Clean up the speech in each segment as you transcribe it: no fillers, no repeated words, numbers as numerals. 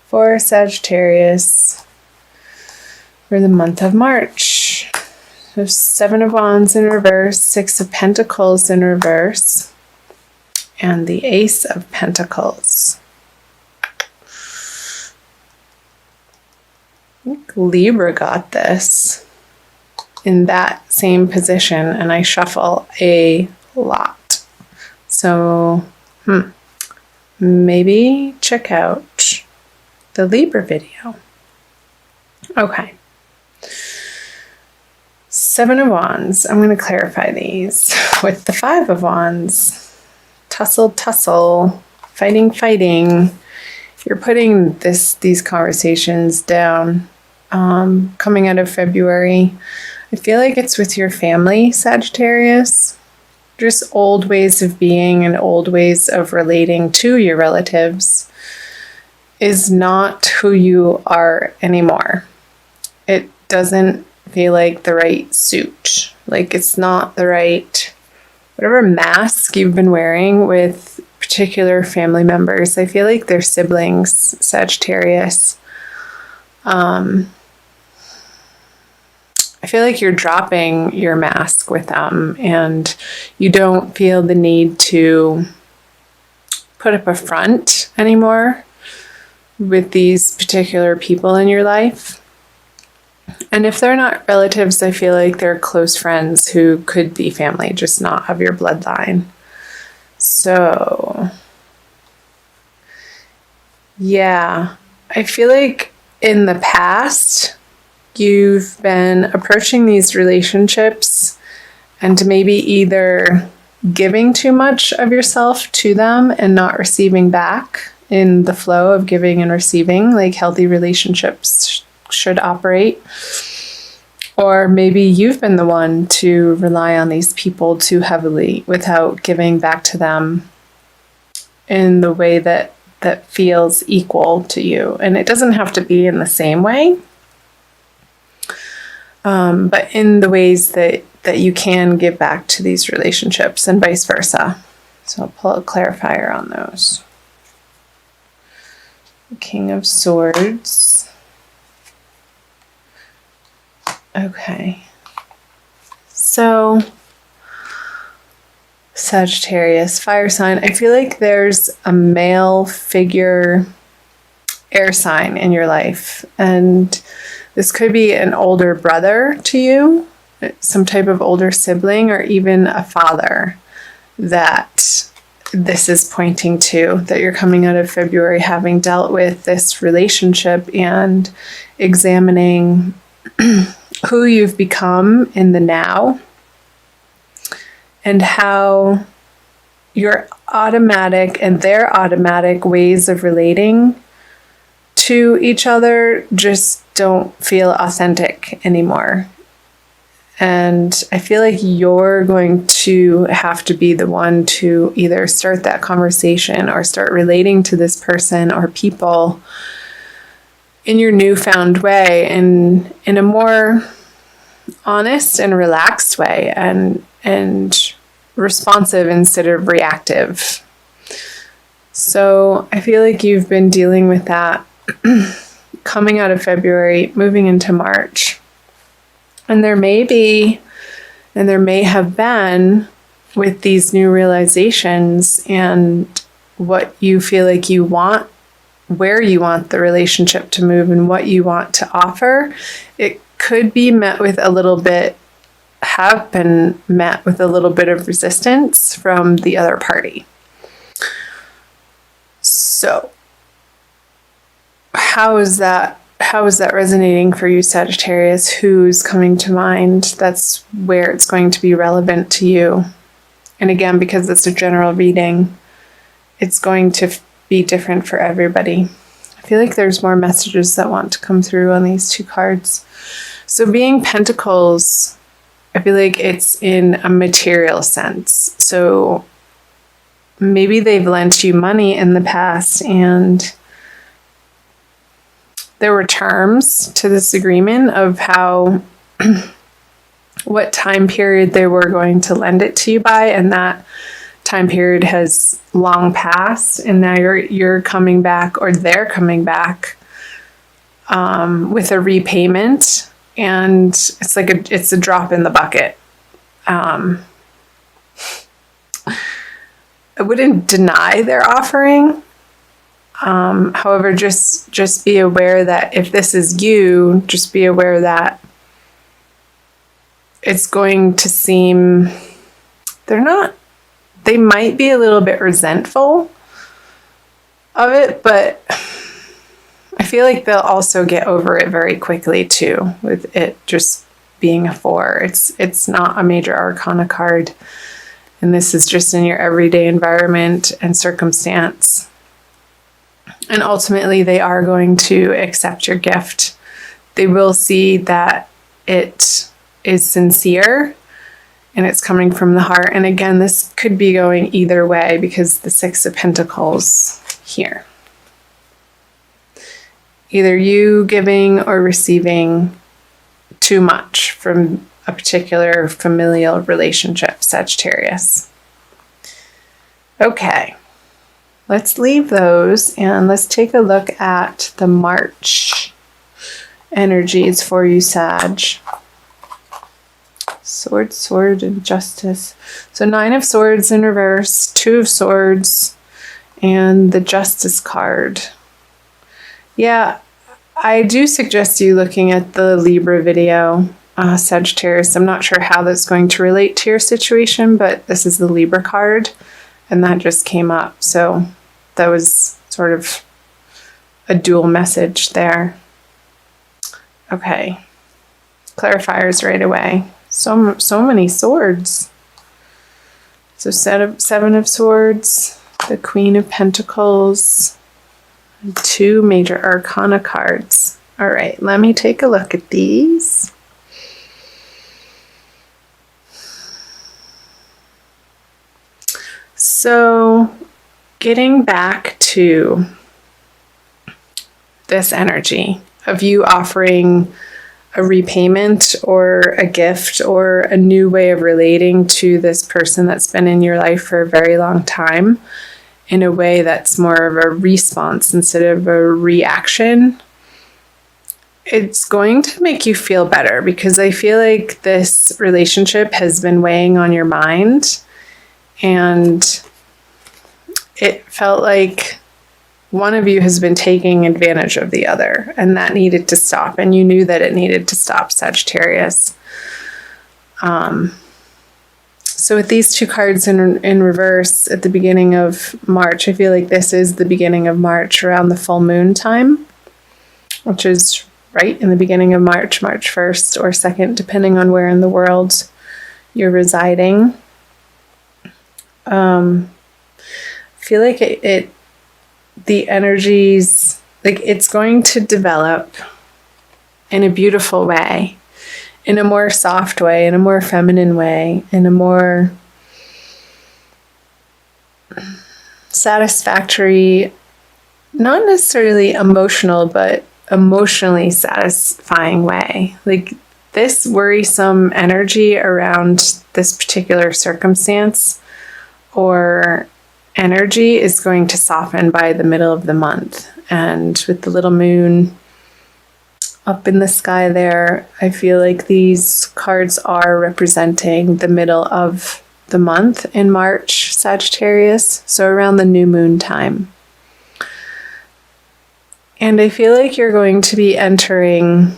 for Sagittarius for the month of March. So 7 of Wands in reverse, 6 of Pentacles in reverse, and the Ace of Pentacles. I think Libra got this in that same position, and I shuffle a lot. So, maybe check out the Libra video. Okay. 7 of Wands. I'm going to clarify these with the 5 of Wands. Tussle, tussle, fighting, fighting. You're putting these conversations down. Coming out of February, I feel like it's with your family, Sagittarius. Just old ways of being and old ways of relating to your relatives is not who you are anymore. It doesn't feel like the right suit. Like it's not the right, whatever mask you've been wearing with particular family members. I feel like they're siblings, Sagittarius. I feel like you're dropping your mask with them and you don't feel the need to put up a front anymore with these particular people in your life. And if they're not relatives, I feel like they're close friends who could be family, just not of your bloodline. So, yeah, I feel like in the past, you've been approaching these relationships and maybe either giving too much of yourself to them and not receiving back in the flow of giving and receiving, like healthy relationships should operate. Or maybe you've been the one to rely on these people too heavily without giving back to them in the way that feels equal to you. And it doesn't have to be in the same way. But in the ways that you can give back to these relationships and vice versa. So I'll pull a clarifier on those. The King of Swords. Okay. So, Sagittarius, fire sign. I feel like there's a male figure air sign in your life. And this could be an older brother to you, some type of older sibling, or even a father that this is pointing to, that you're coming out of February having dealt with this relationship and examining who you've become in the now and how your automatic and their automatic ways of relating to each other just don't feel authentic anymore. And I feel like you're going to have to be the one to either start that conversation or start relating to this person or people in your newfound way and in a more honest and relaxed way and responsive instead of reactive. So I feel like you've been dealing with that coming out of February, moving into March. And there may have been, with these new realizations and what you feel like you want, where you want the relationship to move and what you want to offer, it could be met with a little bit, have been met with a little bit of resistance from the other party. So, how is that resonating for you, Sagittarius? Who's coming to mind? That's where it's going to be relevant to you. And again, because it's a general reading, it's going to be different for everybody. I feel like there's more messages that want to come through on these two cards. So being Pentacles, I feel like it's in a material sense. So maybe they've lent you money in the past and there were terms to this agreement of how, what time period they were going to lend it to you by, and that time period has long passed, and now you're coming back, or they're coming back with a repayment, and it's a drop in the bucket. I wouldn't deny their offering. However, just be aware that if this is you, just be aware that it's going to seem, they might be a little bit resentful of it, but I feel like they'll also get over it very quickly too, with it just being a 4. It's not a major arcana card, and this is just in your everyday environment and circumstance. And ultimately, they are going to accept your gift. They will see that it is sincere and it's coming from the heart. And again, this could be going either way because the 6 of Pentacles here. Either you giving or receiving too much from a particular familial relationship, Sagittarius. Okay. Let's leave those and let's take a look at the March energies for you, Sag. Sword, sword, and justice. So 9 of Swords in reverse, 2 of Swords, and the Justice card. Yeah, I do suggest you looking at the Libra video, Sagittarius. I'm not sure how that's going to relate to your situation, but this is the Libra card, and that just came up. So that was sort of a dual message there. Okay. Clarifiers right away. So many swords. So 7 of Swords, the Queen of Pentacles, and 2 major arcana cards. All right, let me take a look at these. So getting back to this energy of you offering a repayment or a gift or a new way of relating to this person that's been in your life for a very long time in a way that's more of a response instead of a reaction, it's going to make you feel better, because I feel like this relationship has been weighing on your mind, and it felt like one of you has been taking advantage of the other, and that needed to stop, and you knew that it needed to stop, Sagittarius. So with these 2 cards in reverse at the beginning of March, I feel like this is the beginning of March around the full moon time, which is right in the beginning of March, March 1st or 2nd, depending on where in the world you're residing. I feel like the energies, like it's going to develop in a beautiful way, in a more soft way, in a more feminine way, in a more satisfactory, not necessarily emotional, but emotionally satisfying way. Like this worrisome energy around this particular circumstance or energy is going to soften by the middle of the month. And with the little moon up in the sky there, I feel like these cards are representing the middle of the month in March, Sagittarius, so around the new moon time. And I feel like you're going to be entering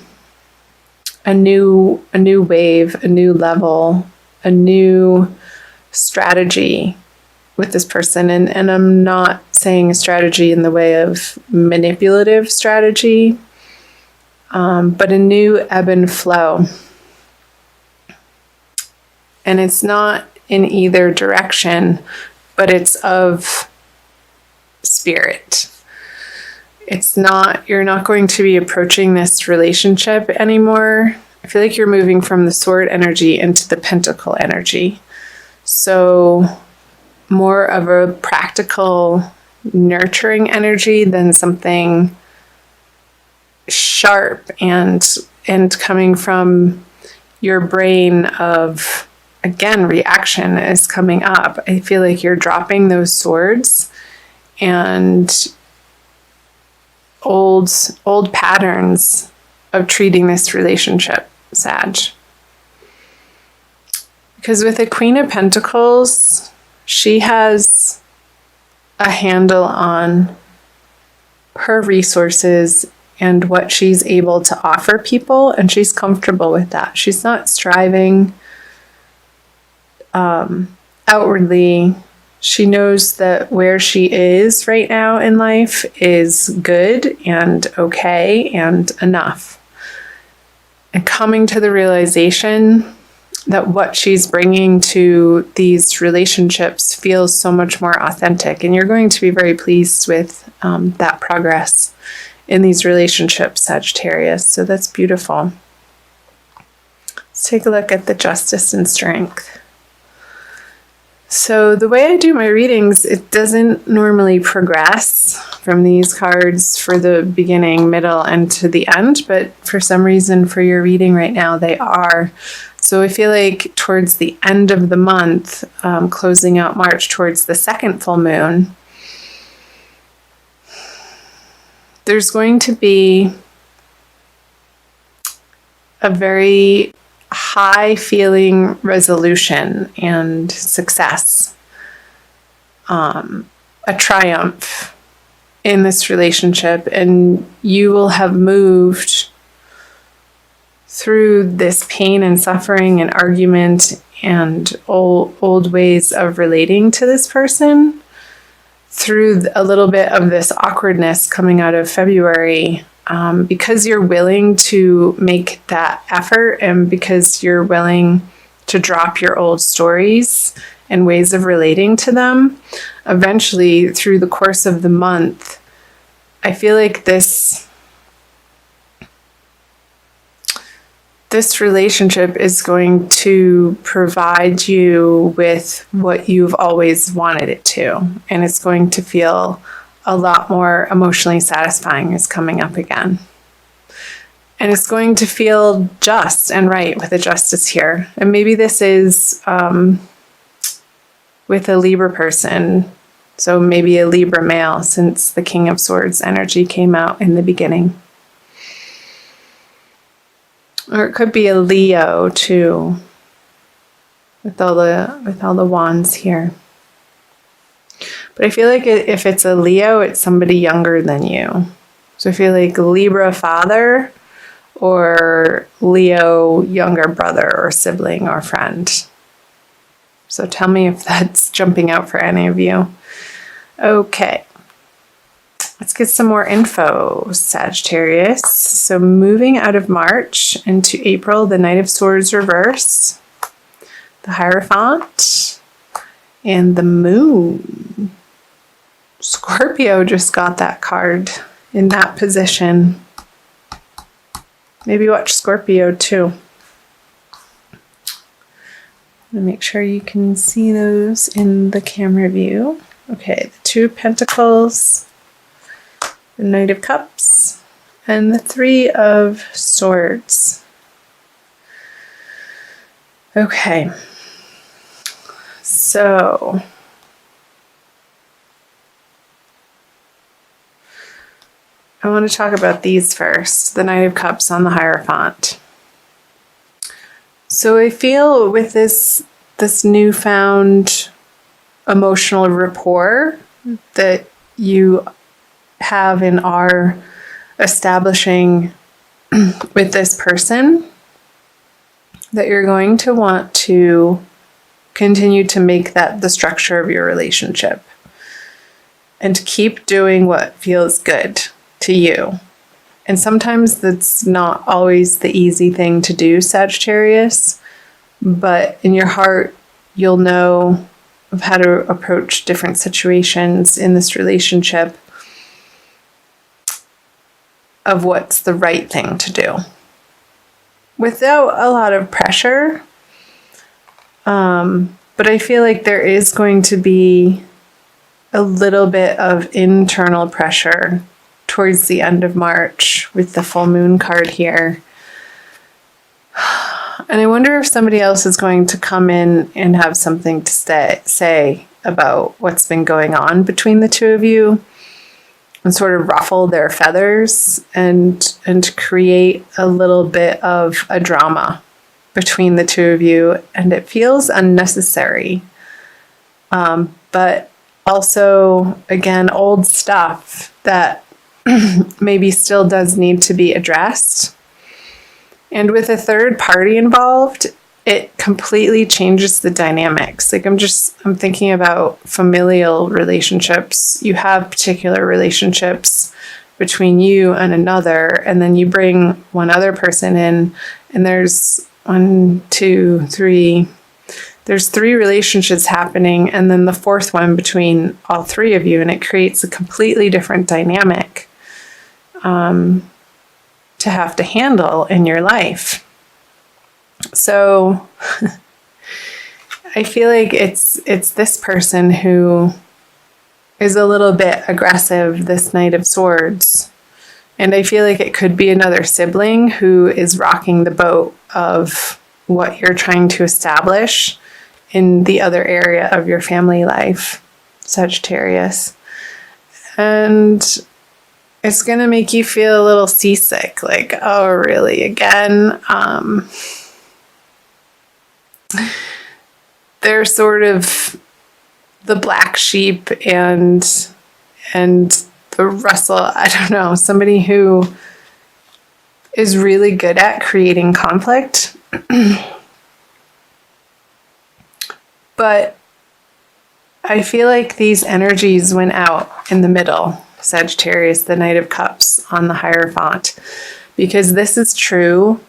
a new wave, a new level, a new strategy with this person. And I'm not saying a strategy in the way of manipulative strategy, but a new ebb and flow. And it's not in either direction, but it's of spirit. It's not, you're not going to be approaching this relationship anymore. I feel like you're moving from the sword energy into the pentacle energy. So more of a practical, nurturing energy than something sharp and coming from your brain of again, reaction is coming up. I feel like you're dropping those swords and old patterns of treating this relationship, Sag. Because with the Queen of Pentacles, she has a handle on her resources and what she's able to offer people, and she's comfortable with that. She's not striving outwardly. She knows that where she is right now in life is good and okay and enough. And coming to the realization that what she's bringing to these relationships feels so much more authentic. And you're going to be very pleased with that progress in these relationships, Sagittarius. So that's beautiful. Let's take a look at the Justice and Strength. So the way I do my readings, it doesn't normally progress from these cards for the beginning, middle, and to the end, but for some reason for your reading right now, they are. So I feel like towards the end of the month, closing out March towards the second full moon, there's going to be a very high feeling resolution and success, a triumph in this relationship, and you will have moved through this pain and suffering and argument and old ways of relating to this person through a little bit of this awkwardness coming out of February. Because you're willing to make that effort and because you're willing to drop your old stories and ways of relating to them, eventually through the course of the month, I feel like this relationship is going to provide you with what you've always wanted it to. And it's going to feel a lot more emotionally satisfying is coming up again. And it's going to feel just and right with the Justice here. And maybe this is with a Libra person. So maybe a Libra male, since the King of Swords energy came out in the beginning. Or it could be a Leo too, with all the wands here. But I feel like if it's a Leo, it's somebody younger than you. So I feel like Libra father or Leo younger brother or sibling or friend. So tell me if that's jumping out for any of you. Okay. Let's get some more info, Sagittarius. So moving out of March into April, the Knight of Swords reverse, the Hierophant, and the Moon. Scorpio just got that card in that position. Maybe watch Scorpio too. Make sure you can see those in the camera view. Okay, the Two of Pentacles, the Knight of Cups, and the Three of Swords. Okay, so I want to talk about these first. The Knight of Cups on the Hierophant. So I feel with this newfound emotional rapport that you have and are establishing with this person, that you're going to want to continue to make that the structure of your relationship and keep doing what feels good to you. And sometimes that's not always the easy thing to do, Sagittarius, but in your heart, you'll know of how to approach different situations in this relationship of what's the right thing to do without a lot of pressure. But I feel like there is going to be a little bit of internal pressure towards the end of March with the full moon card here. And I wonder if somebody else is going to come in and have something to say about what's been going on between the two of you and sort of ruffle their feathers and create a little bit of a drama between the two of you. And it feels unnecessary. But also, again, old stuff that maybe still does need to be addressed. And with a third party involved, it completely changes the dynamics. Like I'm thinking about familial relationships. You have particular relationships between you and another, and then you bring one other person in, and there's there's three relationships happening, and then the fourth one between all three of you, and it creates a completely different dynamic to have to handle in your life. So I feel like it's this person who is a little bit aggressive, this Knight of Swords. And I feel like it could be another sibling who is rocking the boat of what you're trying to establish in the other area of your family life, Sagittarius. And it's going to make you feel a little seasick, like, oh, really, again? They're sort of the black sheep and the Russell, I don't know, somebody who is really good at creating conflict. But I feel like these energies went out in the middle, Sagittarius, the Knight of Cups on the Hierophant, because this is true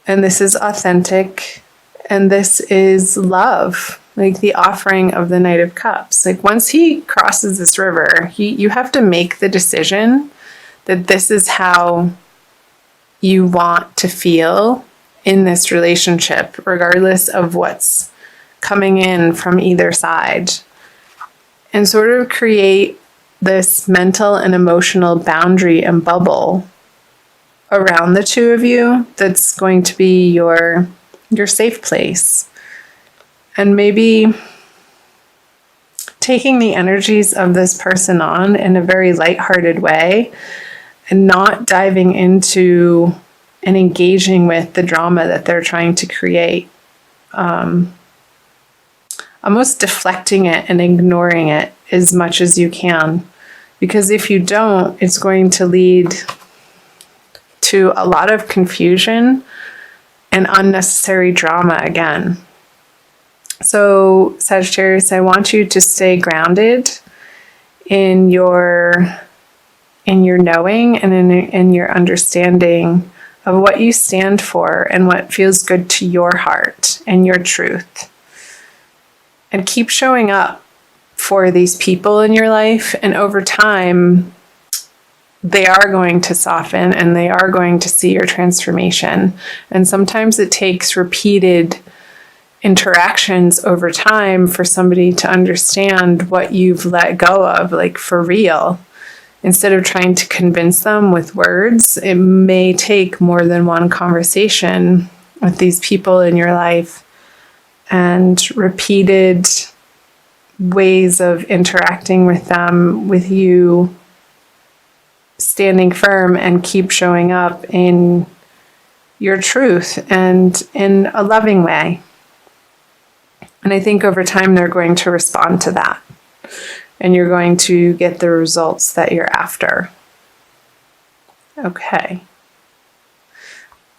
and this is authentic and this is love, like the offering of the Knight of Cups. Like once he crosses this river, you have to make the decision that this is how you want to feel in this relationship, regardless of what's coming in from either side, and sort of create this mental and emotional boundary and bubble around the two of you that's going to be your safe place. And maybe taking the energies of this person on in a very lighthearted way and not diving into and engaging with the drama that they're trying to create. Almost deflecting it and ignoring it as much as you can. Because if you don't, it's going to lead to a lot of confusion and unnecessary drama again. So, Sagittarius, I want you to stay grounded in your knowing and in your understanding of what you stand for and what feels good to your heart and your truth. And keep showing up for these people in your life. And over time, they are going to soften and they are going to see your transformation. And sometimes it takes repeated interactions over time for somebody to understand what you've let go of, like for real. Instead of trying to convince them with words, it may take more than one conversation with these people in your life and repeated ways of interacting with them, with you standing firm and keep showing up in your truth and in a loving way. And I think over time they're going to respond to that. And you're going to get the results that you're after. Okay.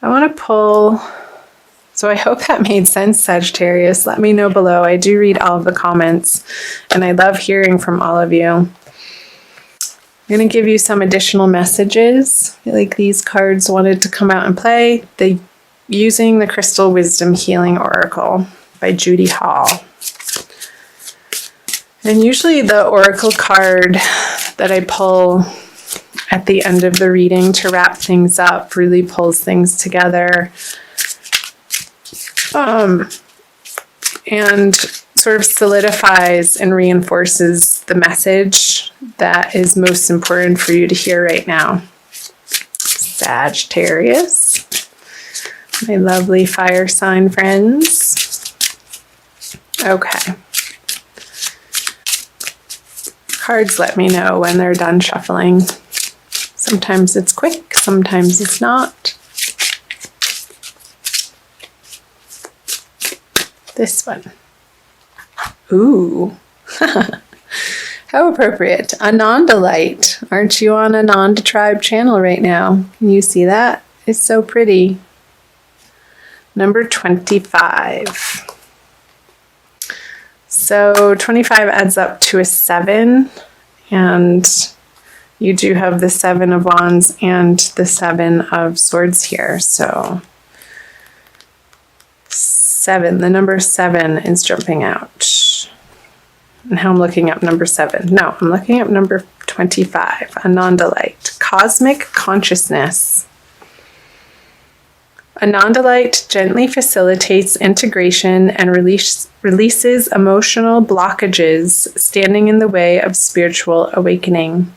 I want to pull... So I hope that made sense, Sagittarius. Let me know below. I do read all of the comments, and I love hearing from all of you. I'm going to give you some additional messages. I feel like these cards wanted to come out and play. Using the Crystal Wisdom Healing Oracle by Judy Hall. And usually the oracle card that I pull at the end of the reading to wrap things up really pulls things together. And sort of solidifies and reinforces the message that is most important for you to hear right now. Sagittarius, my lovely fire sign friends. Okay. Cards let me know when they're done shuffling. Sometimes it's quick, sometimes it's not. This one. Ooh. How appropriate. Ananda light. Aren't you on Ananda tribe channel right now? Can you see that? It's so pretty. Number 25. So 25 adds up to a 7, and you do have the 7 of Wands and the 7 of Swords here. So 7, the number 7 is jumping out. And now I'm looking up number 7. No, I'm looking up number 25, Ananda light, cosmic consciousness. Ananda light gently facilitates integration and releases emotional blockages standing in the way of spiritual awakening.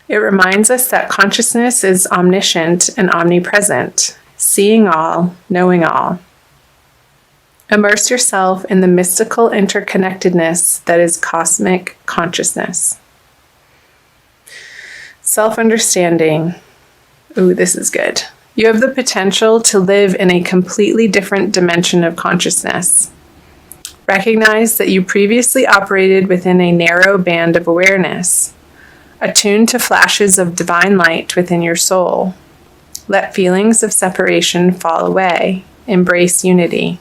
It reminds us that consciousness is omniscient and omnipresent, seeing all, knowing all. Immerse yourself in the mystical interconnectedness that is cosmic consciousness. Self-understanding. Ooh, this is good. You have the potential to live in a completely different dimension of consciousness. Recognize that you previously operated within a narrow band of awareness, attuned to flashes of divine light within your soul. Let feelings of separation fall away. Embrace unity.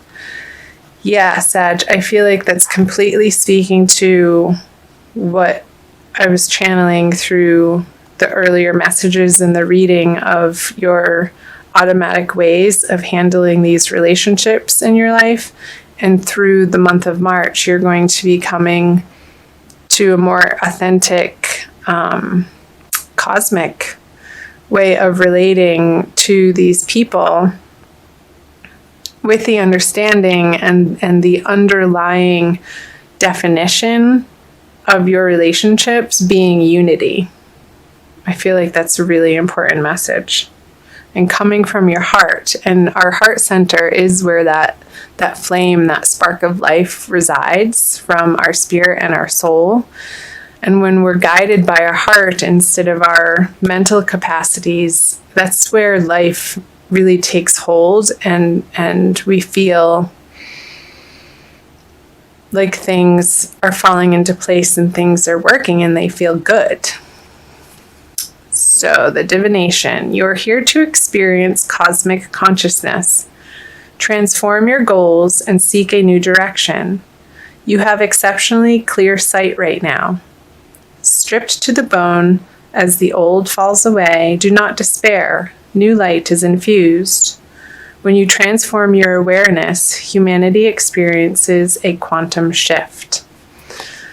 Yeah, Sag, I feel like that's completely speaking to what I was channeling through the earlier messages in the reading of your automatic ways of handling these relationships in your life. And through the month of March, you're going to be coming to a more authentic, cosmic way of relating to these people with the understanding and the underlying definition of your relationships being unity. I feel like that's a really important message. And coming from your heart, and our heart center is where that flame, that spark of life resides from our spirit and our soul. And when we're guided by our heart instead of our mental capacities, that's where life really takes hold, and we feel like things are falling into place and things are working and they feel good. So the divination, you're here to experience cosmic consciousness, transform your goals, and seek a new direction. You have exceptionally clear sight right now. Stripped to the bone as the old falls away, do not despair. New light is infused. When you transform your awareness, humanity experiences a quantum shift.